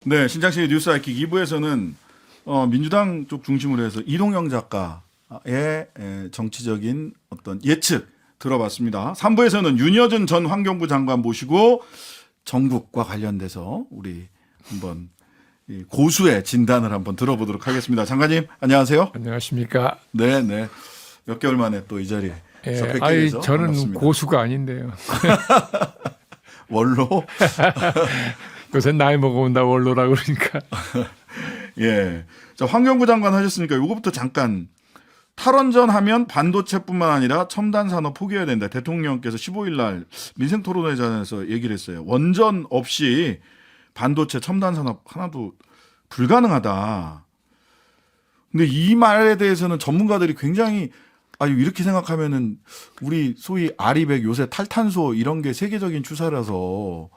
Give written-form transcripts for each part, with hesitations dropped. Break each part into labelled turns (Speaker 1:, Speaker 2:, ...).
Speaker 1: 네, 신장식의 뉴스 아이킥 2부에서는 민주당 쪽 중심으로 해서 이동영 작가의 정치적인 어떤 예측 들어봤습니다. 3부에서는 윤여준 전 환경부 장관 모시고 전국과 관련돼서 우리 한번 이 고수의 진단을 한번 들어보도록 하겠습니다. 장관님, 안녕하세요.
Speaker 2: 안녕하십니까.
Speaker 1: 네, 네. 몇 개월 만에 또 이 자리에 뵙게 돼서
Speaker 2: 저는
Speaker 1: 반갑습니다.
Speaker 2: 고수가 아닌데요.
Speaker 1: 원로?
Speaker 2: 요새 나이 먹어온다 원로라 그러니까.
Speaker 1: 예. 자, 환경부 장관 하셨으니까 요거부터 잠깐 탈원전 하면 반도체뿐만 아니라 첨단 산업 포기해야 된다. 대통령께서 15일 날 민생 토론회장에서 얘기를 했어요. 원전 없이 반도체 첨단 산업 하나도 불가능하다. 근데 이 말에 대해서는 전문가들이 굉장히 이렇게 생각하면은 우리 소위 아리백 요새 탈탄소 이런 게 세계적인 추세라서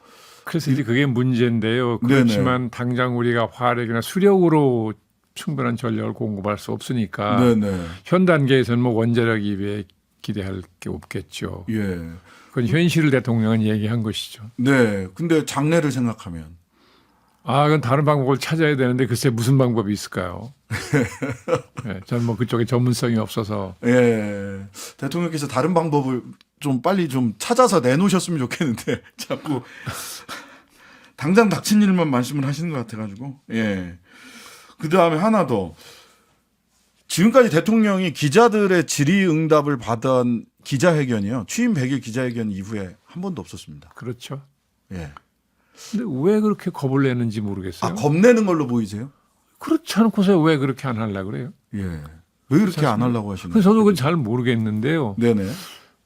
Speaker 2: 그래서 이제 그게 문제인데요. 그렇지만
Speaker 1: 네네.
Speaker 2: 당장 우리가 화력이나 수력으로 충분한 전력을 공급할 수 없으니까
Speaker 1: 네네.
Speaker 2: 현 단계에서는 뭐 원자력 이외에 기대할 게 없겠죠.
Speaker 1: 예.
Speaker 2: 그건 현실을 대통령은 얘기한 것이죠.
Speaker 1: 네. 근데 장래를 생각하면
Speaker 2: 그건 다른 방법을 찾아야 되는데 글쎄 무슨 방법이 있을까요? 네, 저는 뭐 그쪽에 전문성이 없어서.
Speaker 1: 예. 대통령께서 다른 방법을 좀 빨리 좀 찾아서 내놓으셨으면 좋겠는데 자꾸 당장 닥친 일만 말씀을 하시는 것 같아가지고. 예. 그 다음에 하나 더. 지금까지 대통령이 기자들의 질의응답을 받은 기자회견이요. 취임 100일 기자회견 이후에 한 번도 없었습니다.
Speaker 2: 그렇죠.
Speaker 1: 예.
Speaker 2: 근데 왜 그렇게 겁을 내는지 모르겠어요.
Speaker 1: 겁내는 걸로 보이세요?
Speaker 2: 그렇지 않고서 왜 그렇게 안 하려고 그래요?
Speaker 1: 예. 왜 이렇게 안 하려고 하시는
Speaker 2: 그래서
Speaker 1: 거예요?
Speaker 2: 저도 그건 잘 모르겠는데요.
Speaker 1: 네네.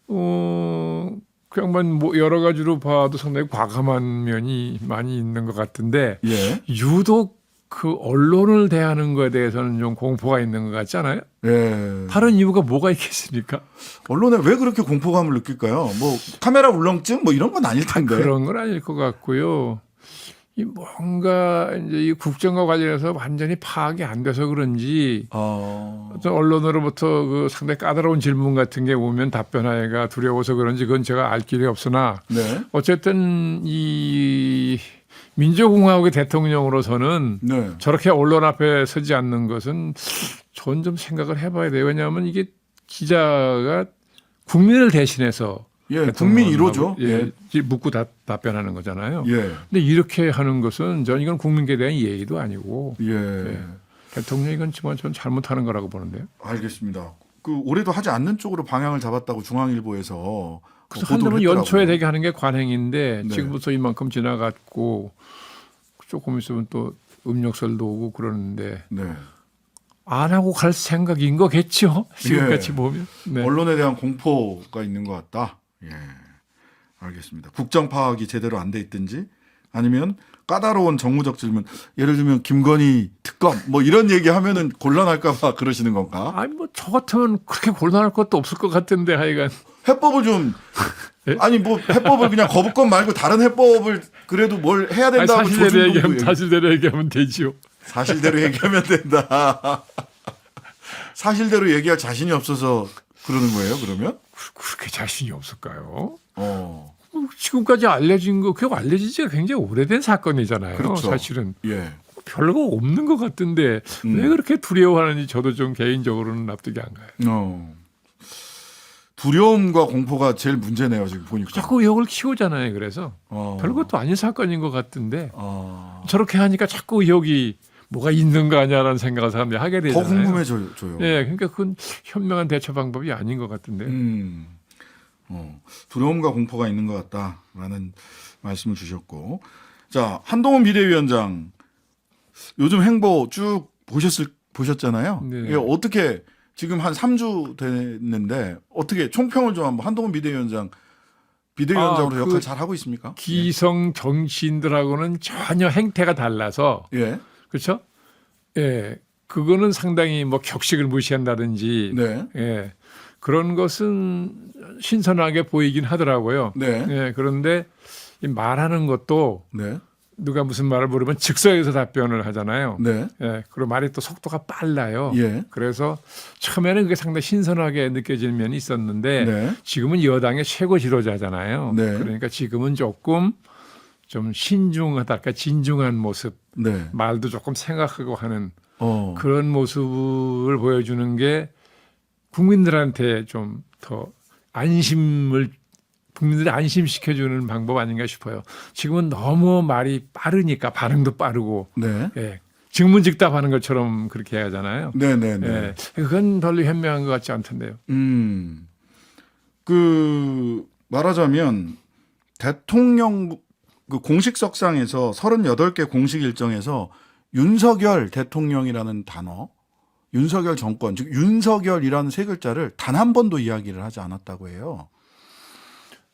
Speaker 2: 그 양반 뭐 여러 가지로 봐도 상당히 과감한 면이 많이 있는 것 같은데
Speaker 1: 예.
Speaker 2: 유독 그 언론을 대하는 거에 대해서는 좀 공포가 있는 것 같지 않아요?
Speaker 1: 예.
Speaker 2: 다른 이유가 뭐가 있겠습니까?
Speaker 1: 언론에 왜 그렇게 공포감을 느낄까요? 뭐 카메라 울렁증 뭐 이런 건 아닐 텐데.
Speaker 2: 그런 건 아닐 것 같고요. 이 뭔가 이제 이 국정과 관련해서 완전히 파악이 안 돼서 그런지 어떤 언론으로부터 그 상당히 까다로운 질문 같은 게 오면 답변하기가 두려워서 그런지 그건 제가 알 길이 없으나
Speaker 1: 네.
Speaker 2: 어쨌든 이 민주공화국의 대통령으로서는
Speaker 1: 네.
Speaker 2: 저렇게 언론 앞에 서지 않는 것은 전 좀 생각을 해봐야 돼요. 왜냐하면 이게 기자가 국민을 대신해서
Speaker 1: 예, 국민 1호죠.
Speaker 2: 예, 묻고 답변하는 거잖아요.
Speaker 1: 예.
Speaker 2: 근데 이렇게 하는 것은 전 이건 국민께 대한 예의도 아니고
Speaker 1: 예.
Speaker 2: 대통령이 이건 정말 전 잘못하는 거라고 보는데요.
Speaker 1: 알겠습니다. 그 올해도 하지 않는 쪽으로 방향을 잡았다고 중앙일보에서
Speaker 2: 그래서
Speaker 1: 보도를
Speaker 2: 한다면
Speaker 1: 했더라고요.
Speaker 2: 연초에 되게 하는 게 관행인데
Speaker 1: 네.
Speaker 2: 지금부터 이만큼 지나갔고 조금 있으면 또 음력설도 오고 그러는데
Speaker 1: 네.
Speaker 2: 안 하고 갈 생각인 거겠죠. 지금같이
Speaker 1: 예.
Speaker 2: 보면. 네.
Speaker 1: 언론에 대한 공포가 있는 것 같다. 예. 알겠습니다. 국정 파악이 제대로 안 돼 있든지 아니면 까다로운 정무적 질문, 예를 들면 김건희 특검 뭐 이런 얘기하면은 곤란할까봐 그러시는 건가?
Speaker 2: 아니 뭐 저 같으면 그렇게 곤란할 것도 없을 것 같은데 하여간
Speaker 1: 해법을 좀
Speaker 2: 예?
Speaker 1: 아니 뭐 해법을 그냥 거부권 말고 다른 해법을 그래도 뭘 해야 된다고
Speaker 2: 사실대로 얘기하면 되지요.
Speaker 1: 사실대로 얘기하면 된다. 사실대로 얘기할 자신이 없어서 그러는 거예요, 그러면?
Speaker 2: 그렇게 자신이 없을까요?
Speaker 1: 어.
Speaker 2: 지금까지 알려진 거, 그거 알려진 지가 굉장히 오래된 사건이잖아요.
Speaker 1: 그렇죠.
Speaker 2: 사실은
Speaker 1: 예.
Speaker 2: 별거 없는 것 같은데 왜 그렇게 두려워하는지 저도 좀 개인적으로는 납득이 안 가요.
Speaker 1: 두려움과 공포가 제일 문제네요, 지금 보니까.
Speaker 2: 자꾸 의혹을 키우잖아요. 그래서 별것도 아닌 사건인 것 같은데 저렇게 하니까 자꾸 의혹이 뭐가 있는 거 아니야라는 생각을 사람들이 하게 되잖아요.
Speaker 1: 더 궁금해져요.
Speaker 2: 예, 그러니까 그건 현명한 대처 방법이 아닌 것 같은데.
Speaker 1: 두려움과 공포가 있는 것 같다라는 말씀을 주셨고, 자 한동훈 비대위원장 요즘 행보 쭉 보셨잖아요.
Speaker 2: 네.
Speaker 1: 예, 어떻게 지금 한 3주 됐는데 어떻게 총평을 좀 한번 한동훈 비대위원장으로 역할 잘 하고 있습니까?
Speaker 2: 기성 정치인들하고는 전혀 행태가 달라서
Speaker 1: 예.
Speaker 2: 그렇죠? 예, 그거는 상당히 뭐 격식을 무시한다든지
Speaker 1: 네.
Speaker 2: 예, 그런 것은 신선하게 보이긴 하더라고요.
Speaker 1: 네.
Speaker 2: 예, 그런데 이 말하는 것도
Speaker 1: 네.
Speaker 2: 누가 무슨 말을 물으면 즉석에서 답변을 하잖아요.
Speaker 1: 네.
Speaker 2: 예, 그리고 말이 또 속도가 빨라요.
Speaker 1: 예.
Speaker 2: 그래서 처음에는 그게 상당히 신선하게 느껴지는 면이 있었는데
Speaker 1: 네.
Speaker 2: 지금은 여당의 최고 지도자잖아요.
Speaker 1: 네.
Speaker 2: 그러니까 지금은 조금 좀 신중하달까 진중한 모습,
Speaker 1: 네.
Speaker 2: 말도 조금 생각하고 하는
Speaker 1: 그런
Speaker 2: 모습을 보여주는 게 국민들한테 좀 더 국민들을 안심시켜주는 방법 아닌가 싶어요. 지금은 너무 말이 빠르니까 반응도 빠르고,
Speaker 1: 네.
Speaker 2: 예, 증문즉답하는 것처럼 그렇게 해야 하잖아요.
Speaker 1: 네네네.
Speaker 2: 예, 그건 별로 현명한 것 같지 않던데요.
Speaker 1: 말하자면 대통령 그 공식석상에서 38개 공식 일정에서 윤석열 대통령이라는 단어, 윤석열 정권, 즉 윤석열이라는 세 글자를 단 한 번도 이야기를 하지 않았다고 해요.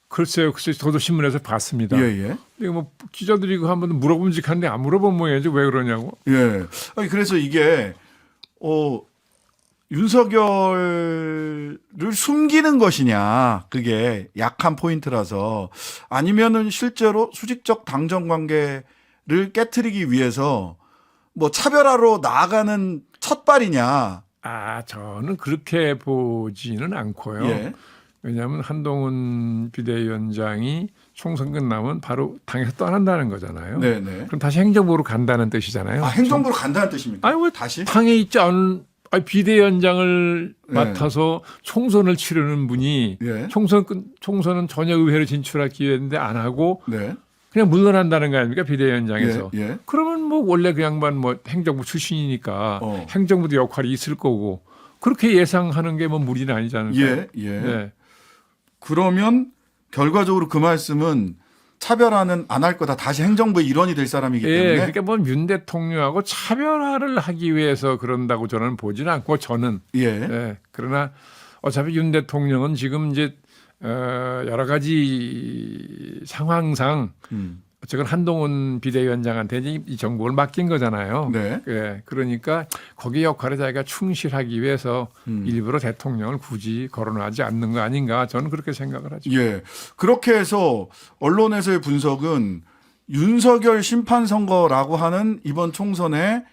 Speaker 2: 글쎄요, 저도 신문에서 봤습니다.
Speaker 1: 예.
Speaker 2: 이거 뭐 기자들이 이거 한번 물어봄직한데 안 물어본 모양이지 왜 그러냐고.
Speaker 1: 예. 아니, 그래서 이게 윤석열을 숨기는 것이냐, 그게 약한 포인트라서, 아니면은 실제로 수직적 당정 관계를 깨트리기 위해서 뭐 차별화로 나아가는 첫발이냐.
Speaker 2: 저는 그렇게 보지는 않고요.
Speaker 1: 예.
Speaker 2: 왜냐하면 한동훈 비대위원장이 총선 끝나면 바로 당에서 떠난다는 거잖아요.
Speaker 1: 네네.
Speaker 2: 그럼 다시 행정부로 간다는 뜻이잖아요.
Speaker 1: 행정부로 간다는 뜻입니까?
Speaker 2: 왜
Speaker 1: 다시?
Speaker 2: 당에 있지 않은 비대위원장을
Speaker 1: 네.
Speaker 2: 맡아서 총선을 치르는 분이
Speaker 1: 예.
Speaker 2: 총선은 전혀 의회로 진출할 기회인데 안 하고
Speaker 1: 네.
Speaker 2: 그냥 물러난다는 거 아닙니까 비대위원장에서.
Speaker 1: 예.
Speaker 2: 그러면 뭐 원래 그 양반 뭐 행정부 출신이니까 행정부도 역할이 있을 거고 그렇게 예상하는 게 뭐 무리는 아니지 않을까요?
Speaker 1: 예.
Speaker 2: 네.
Speaker 1: 그러면 결과적으로 그 말씀은 차별화는 안 할 거다. 다시 행정부의 일원이 될 사람이기 때문에.
Speaker 2: 그러니까 뭐 윤 대통령하고 차별화를 하기 위해서 그런다고 저는 보지는 않고 저는. 그러나 어차피 윤 대통령은 지금 이제 여러 가지 상황상 어쨌든 한동훈 비대위원장한테 이 정부를 맡긴 거잖아요.
Speaker 1: 네.
Speaker 2: 그러니까 거기 역할에 자기가 충실하기 위해서 일부러 대통령을 굳이 거론하지 않는 거 아닌가 저는 그렇게 생각을 하죠.
Speaker 1: 예. 그렇게 해서 언론에서의 분석은 윤석열 심판 선거라고 하는 이번 총선의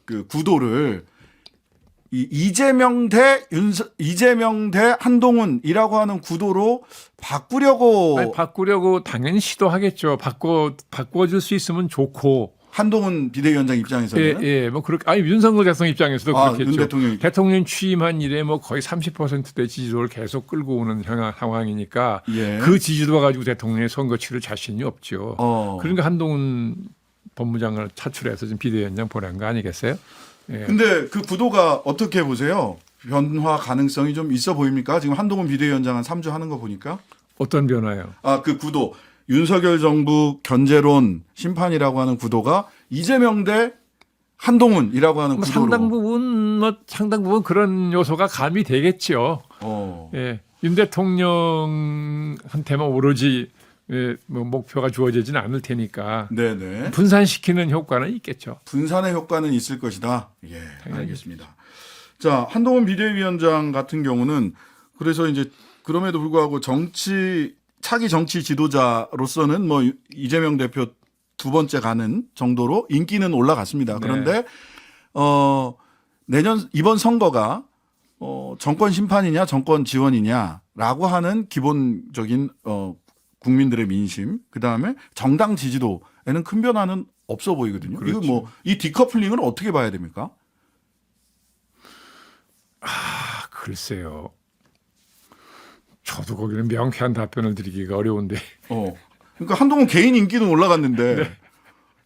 Speaker 1: 그 구도를 이재명 대 한동훈이라고 하는 구도로 바꾸려고
Speaker 2: 당연히 시도하겠죠. 바꿔줄 수 있으면 좋고.
Speaker 1: 한동훈 비대위원장 입장에서는
Speaker 2: 뭐 그렇게 윤석열 대통령 입장에서도 그렇겠죠.
Speaker 1: 윤
Speaker 2: 대통령 취임한 이래 뭐 거의 30%대 지지도를 계속 끌고 오는 상황이니까 그 지지도 가지고 대통령이 선거 치를 자신이 없죠. 그러니까 한동훈 법무장관을 차출해서 지금 비대위원장 보낸 거 아니겠어요?
Speaker 1: 근데 그 구도가 어떻게 보세요? 변화 가능성이 좀 있어 보입니까? 지금 한동훈 비대위원장은 3주 하는 거 보니까.
Speaker 2: 어떤 변화요?
Speaker 1: 그 구도. 윤석열 정부 견제론 심판이라고 하는 구도가 이재명 대 한동훈이라고 하는 구도로.
Speaker 2: 상당 부분 그런 요소가 가미 되겠죠. 윤 대통령한테만 오로지 뭐 목표가 주어지지는 않을 테니까.
Speaker 1: 네네.
Speaker 2: 분산시키는 효과는 있겠죠.
Speaker 1: 분산의 효과는 있을 것이다. 알겠습니다. 자, 한동훈 비대위원장 같은 경우는 그래서 이제 그럼에도 불구하고 차기 정치 지도자로서는 뭐 이재명 대표 두 번째 가는 정도로 인기는 올라갔습니다. 그런데 이번 선거가 정권 심판이냐 정권 지원이냐라고 하는 기본적인 국민들의 민심, 그 다음에 정당 지지도에는 큰 변화는 없어 보이거든요.
Speaker 2: 그렇죠.
Speaker 1: 이거 이 디커플링을 어떻게 봐야 됩니까?
Speaker 2: 글쎄요. 저도 거기는 명쾌한 답변을 드리기가 어려운데.
Speaker 1: 그러니까 한동훈 개인 인기는 올라갔는데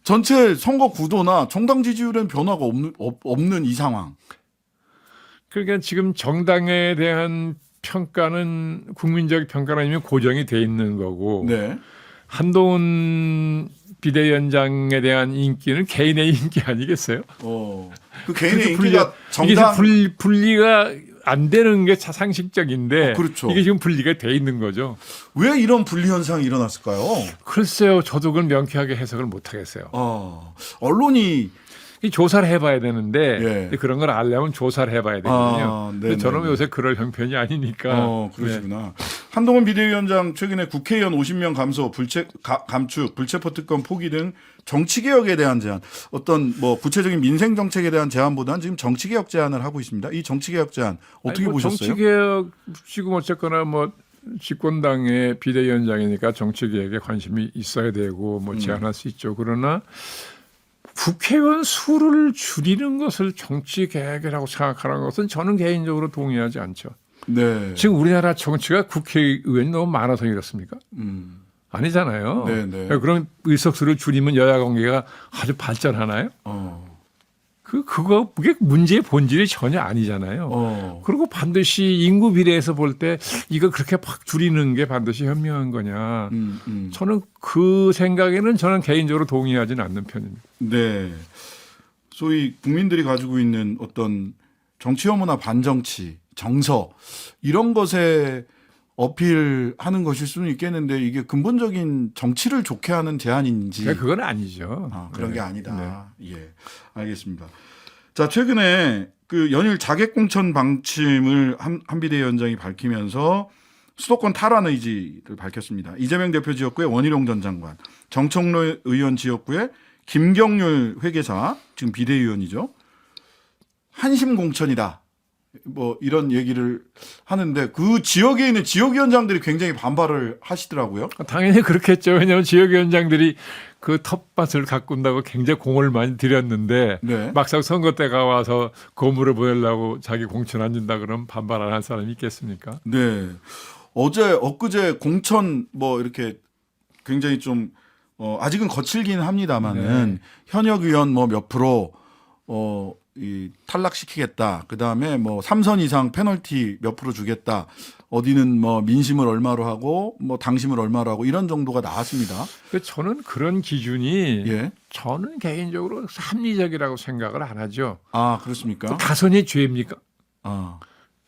Speaker 1: 전체 선거 구도나 정당 지지율엔 변화가 없는 이 상황.
Speaker 2: 그러니까 지금 정당에 대한 평가는 국민적 평가는 아니면 고정이 돼 있는 거고 한동훈 비대위원장에 대한 인기는 개인의 인기 아니겠어요?
Speaker 1: 그 개인의 인기가 정당
Speaker 2: 분리가 안 되는 게 상식적인데
Speaker 1: 그렇죠.
Speaker 2: 이게 지금 분리가 돼 있는 거죠.
Speaker 1: 왜 이런 분리 현상이 일어났을까요?
Speaker 2: 글쎄요, 저도 그걸 명쾌하게 해석을 못 하겠어요.
Speaker 1: 언론이
Speaker 2: 조사를 해봐야 되는데 그런 걸 알려면 조사를 해봐야 되거든요. 근데 저는 요새 그럴 형편이 아니니까.
Speaker 1: 그러시구나. 한동훈 비대위원장 최근에 국회의원 50명 감축, 불체포 특권 포기 등 정치개혁에 대한 제안, 어떤 뭐 구체적인 민생 정책에 대한 제안보다는 지금 정치개혁 제안을 하고 있습니다. 이 정치개혁 제안 어떻게 보셨어요?
Speaker 2: 정치개혁 지금 어쨌거나 뭐 집권당의 비대위원장이니까 정치 개혁에 관심이 있어야 되고 뭐 제안할 수 있죠. 그러나 국회의원 수를 줄이는 것을 정치 개혁이라고 생각하는 것은 저는 개인적으로 동의하지 않죠.
Speaker 1: 네.
Speaker 2: 지금 우리나라 정치가 국회의원이 너무 많아서 이렇습니까? 아니잖아요.
Speaker 1: 네, 네.
Speaker 2: 그럼 의석수를 줄이면 여야 관계가 아주 발전하나요? 그게 문제의 본질이 전혀 아니잖아요. 그리고 반드시 인구 비례에서 볼 때 이거 그렇게 팍 줄이는 게 반드시 현명한 거냐. 저는 그 생각에는 저는 개인적으로 동의하지는 않는 편입니다.
Speaker 1: 네. 소위 국민들이 가지고 있는 어떤 정치 혐오나 반정치, 정서 이런 것에 어필하는 것일 수는 있겠는데 이게 근본적인 정치를 좋게 하는 제안인지
Speaker 2: 그건 아니죠.
Speaker 1: 그런
Speaker 2: 네.
Speaker 1: 게 아니다. 네. 예, 알겠습니다. 자, 최근에 그 연일 자객공천 방침을 한 비대위원장이 밝히면서 수도권 탈환 의지를 밝혔습니다. 이재명 대표 지역구의 원희룡 전 장관, 정청래 의원 지역구의 김경률 회계사, 지금 비대위원이죠. 한심 공천이다. 뭐 이런 얘기를 하는데 그 지역에 있는 지역위원장들이 굉장히 반발을 하시더라고요.
Speaker 2: 당연히 그렇겠죠. 왜냐하면 지역위원장들이 그 텃밭을 가꾼다고 굉장히 공을 많이 들였는데
Speaker 1: 네.
Speaker 2: 막상 선거 때가 와서 거물을 보내려고 자기 공천 안 준다 그러면 반발 안 할 사람이 있겠습니까?
Speaker 1: 네. 엊그제 공천 뭐 이렇게 굉장히 좀 아직은 거칠긴 합니다만은 현역 의원 뭐 몇 프로 탈락시키겠다. 그 다음에 뭐 3선 이상 페널티 몇 프로 주겠다. 어디는 뭐 민심을 얼마로 하고 뭐 당심을 얼마로 하고 이런 정도가 나왔습니다.
Speaker 2: 저는 그런 기준이
Speaker 1: 예.
Speaker 2: 저는 개인적으로 합리적이라고 생각을 안 하죠.
Speaker 1: 아, 그렇습니까?
Speaker 2: 다선이 죄입니까?
Speaker 1: 아,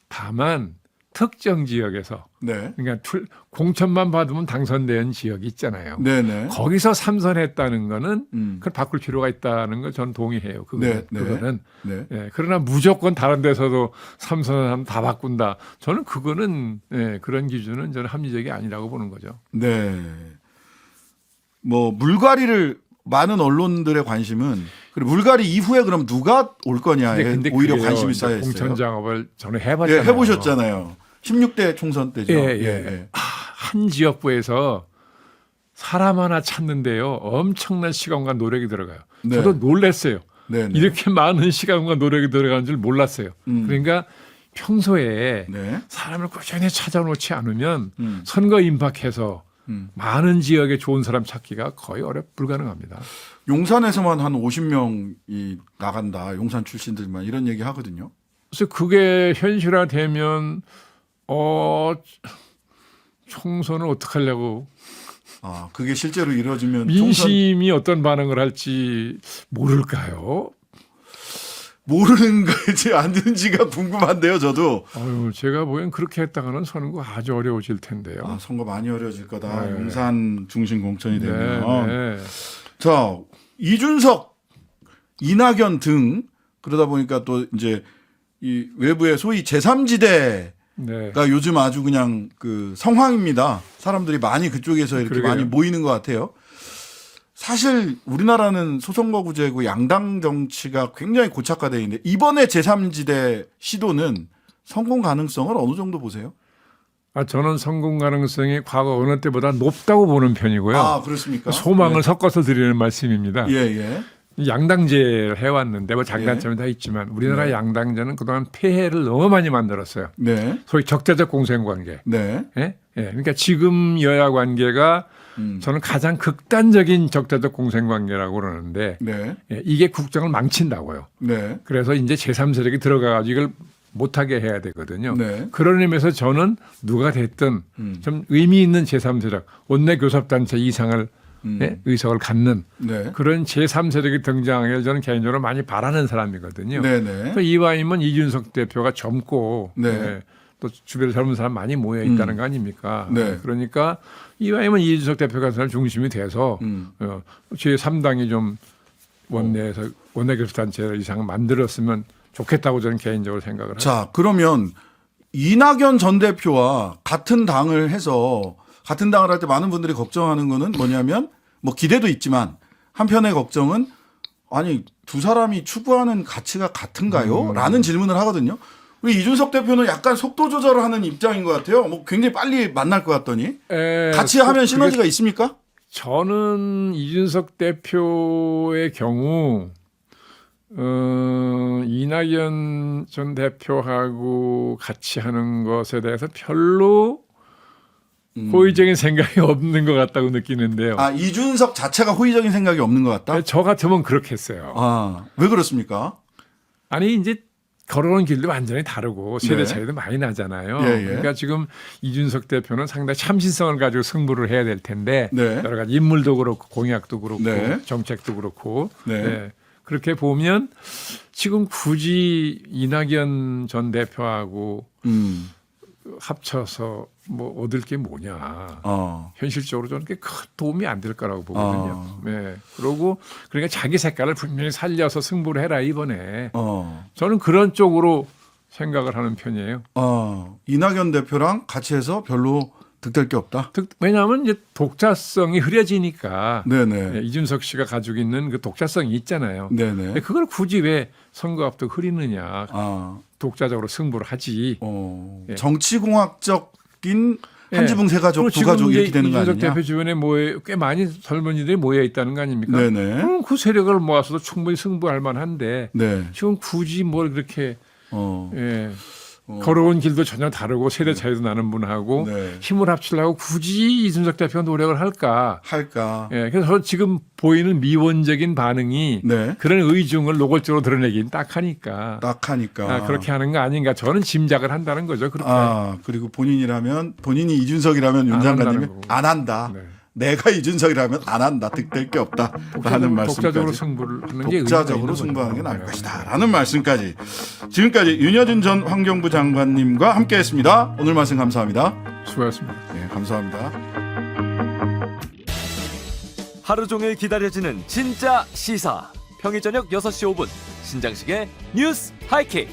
Speaker 2: 다만 특정 지역에서
Speaker 1: 네.
Speaker 2: 그러니까 공천만 받으면 당선된 지역이 있잖아요.
Speaker 1: 네네.
Speaker 2: 거기서 삼선했다는 거는 그걸 바꿀 필요가 있다는 걸 저는 동의해요. 그거는.
Speaker 1: 네.
Speaker 2: 예, 그러나 무조건 다른 데서도 삼선하면 다 바꾼다. 저는 그거는 그런 기준은 저는 합리적이 아니라고 보는 거죠.
Speaker 1: 네. 뭐 물갈이를 많은 언론들의 관심은 그리고 물갈이 이후에 그럼 누가 올 거냐에
Speaker 2: 근데
Speaker 1: 오히려
Speaker 2: 그게요,
Speaker 1: 관심이 쌓여 있어요.
Speaker 2: 공천 작업을 저는
Speaker 1: 예,
Speaker 2: 해봤잖아요.
Speaker 1: 해보셨잖아요. 16대 총선 때죠.
Speaker 2: 예. 한 지역구에서 사람 하나 찾는데요. 엄청난 시간과 노력이 들어가요.
Speaker 1: 네.
Speaker 2: 저도 놀랐어요.
Speaker 1: 네.
Speaker 2: 이렇게 많은 시간과 노력이 들어가는 줄 몰랐어요. 그러니까 평소에
Speaker 1: 네.
Speaker 2: 사람을 꾸준히 찾아놓지 않으면 선거 임박해서 많은 지역에 좋은 사람 찾기가 거의 불가능합니다.
Speaker 1: 용산에서만 한 50명이 나간다. 용산 출신들만 이런 얘기 하거든요.
Speaker 2: 그래서 그게 현실화되면 총선을 어떻게 하려고
Speaker 1: 아, 그게 실제로 이루어지면
Speaker 2: 민심이 어떤 반응을 할지 모를까요?
Speaker 1: 모르는 거지 아는지가 궁금한데요, 저도.
Speaker 2: 제가 보기엔 그렇게 했다가는 선거 아주 어려워질 텐데요.
Speaker 1: 아, 선거 많이 어려워질 거다.
Speaker 2: 네.
Speaker 1: 용산 중심 공천이 되면.
Speaker 2: 네.
Speaker 1: 자, 이준석, 이낙연 등 그러다 보니까 또 이제 이 외부의 소위 제3지대가
Speaker 2: 네.
Speaker 1: 요즘 아주 그냥 그 성황입니다. 사람들이 많이 그쪽에서 이렇게
Speaker 2: 그러게요.
Speaker 1: 많이 모이는 것 같아요. 사실 우리나라는 소선거구제고 양당 정치가 굉장히 고착화되어 있는데 이번에 제3지대 시도는 성공 가능성을 어느 정도 보세요?
Speaker 2: 저는 성공 가능성이 과거 어느 때보다 높다고 보는 편이고요.
Speaker 1: 아, 그렇습니까?
Speaker 2: 소망을 섞어서 드리는 말씀입니다.
Speaker 1: 예, 예.
Speaker 2: 양당제를 해왔는데 뭐 장단점이 다 있지만 우리나라 양당제는 그동안 폐해를 너무 많이 만들었어요.
Speaker 1: 네.
Speaker 2: 소위 적대적 공생관계.
Speaker 1: 네.
Speaker 2: 예? 그러니까 지금 여야 관계가 저는 가장 극단적인 적대적 공생관계라고 그러는데
Speaker 1: 네.
Speaker 2: 이게 국정을 망친다고요.
Speaker 1: 네.
Speaker 2: 그래서 이제 제3세력이 들어가가지고 이걸 못하게 해야 되거든요.
Speaker 1: 네.
Speaker 2: 그런 의미에서 저는 누가 됐든 좀 의미 있는 제3세력, 원내교섭단체 이상을 의석을 갖는
Speaker 1: 네.
Speaker 2: 그런 제3세력이 등장하기를 저는 개인적으로 많이 바라는 사람이거든요.
Speaker 1: 네네.
Speaker 2: 또 이와이면 이준석 대표가 젊고
Speaker 1: 네.
Speaker 2: 또 주변에 젊은 사람 많이 모여 있다는 거 아닙니까?
Speaker 1: 네.
Speaker 2: 그러니까 이와이면 이준석 대표가 사람 중심이 돼서 제3당이 좀 원내에서 원내교섭단체 이상 만들었으면 좋겠다고 저는 개인적으로 생각을 합니다.
Speaker 1: 자, 그러면 이낙연 전 대표와 같은 당을 해서 같은 당을 할 때 많은 분들이 걱정하는 거는 뭐냐면 뭐 기대도 있지만 한편의 걱정은 아니 두 사람이 추구하는 가치가 같은가요? 라는 질문을 하거든요. 우리 이준석 대표는 약간 속도 조절을 하는 입장인 것 같아요. 뭐 굉장히 빨리 만날 것 같더니 같이 하면 시너지가 있습니까?
Speaker 2: 저는 이준석 대표의 경우 이낙연 전 대표하고 같이 하는 것에 대해서 별로 호의적인 생각이 없는 것 같다고 느끼는데요.
Speaker 1: 아, 이준석 자체가 호의적인 생각이 없는 것 같다?
Speaker 2: 저 같으면 그렇겠어요.
Speaker 1: 아, 왜 그렇습니까?
Speaker 2: 아니 이제 걸어온 길도 완전히 다르고 세대
Speaker 1: 네.
Speaker 2: 차이도 많이 나잖아요.
Speaker 1: 예, 예.
Speaker 2: 그러니까 지금 이준석 대표는 상당히 참신성을 가지고 승부를 해야 될 텐데
Speaker 1: 네.
Speaker 2: 여러 가지 인물도 그렇고 공약도 그렇고
Speaker 1: 네.
Speaker 2: 정책도 그렇고
Speaker 1: 네.
Speaker 2: 네. 그렇게 보면 지금 굳이 이낙연 전 대표하고 합쳐서 뭐 얻을 게 뭐냐. 현실적으로 저는 꽤 큰 도움이 안 될 거라고 보거든요. 네. 그러고 그러니까 자기 색깔을 분명히 살려서 승부를 해라 이번에. 저는 그런 쪽으로 생각을 하는 편이에요.
Speaker 1: 이낙연 대표랑 같이 해서 별로 득될 게 없다.
Speaker 2: 왜냐하면 이제 독자성이 흐려지니까.
Speaker 1: 네네.
Speaker 2: 네, 이준석 씨가 가지고 있는 그 독자성이 있잖아요.
Speaker 1: 네네.
Speaker 2: 근데 그걸 굳이 왜 선거 앞두고 흐리느냐. 독자적으로 승부를 하지. 예.
Speaker 1: 정치공학적인 한지붕 세 가족, 두 가족 이렇게 되는 거
Speaker 2: 이준석
Speaker 1: 아니냐?
Speaker 2: 대표 주변에 꽤 많이 젊은이들이 모여 있다는 거 아닙니까?
Speaker 1: 네네.
Speaker 2: 그럼 그 세력을 모아서도 충분히 승부할 만한데
Speaker 1: 네.
Speaker 2: 지금 굳이 뭘 그렇게 걸어온 길도 전혀 다르고 세대 차이도 나는 분하고
Speaker 1: 네.
Speaker 2: 힘을 합치려고 굳이 이준석 대표가 노력을 할까?
Speaker 1: 예.
Speaker 2: 그래서 저는 지금 보이는 미원적인 반응이
Speaker 1: 네.
Speaker 2: 그런 의중을 노골적으로 드러내긴 딱하니까. 그렇게 하는 거 아닌가 저는 짐작을 한다는 거죠. 그렇게.
Speaker 1: 그리고 본인이 이준석이라면 윤 장관님이 안 한다.
Speaker 2: 네.
Speaker 1: 내가 이준석이라면 안 한다. 득될 게 없다. 라는 말씀까지.
Speaker 2: 독자적으로 승부를 하는 게
Speaker 1: 독자적으로 승부하는 게 나을 것이다. 라는 말씀까지. 지금까지 윤여준 전 환경부 장관님과 함께했습니다. 오늘 말씀 감사합니다.
Speaker 2: 수고하셨습니다.
Speaker 1: 네, 감사합니다.
Speaker 3: 하루 종일 기다려지는 진짜 시사. 평일 저녁 6시 5분 신장식의 뉴스 하이킥.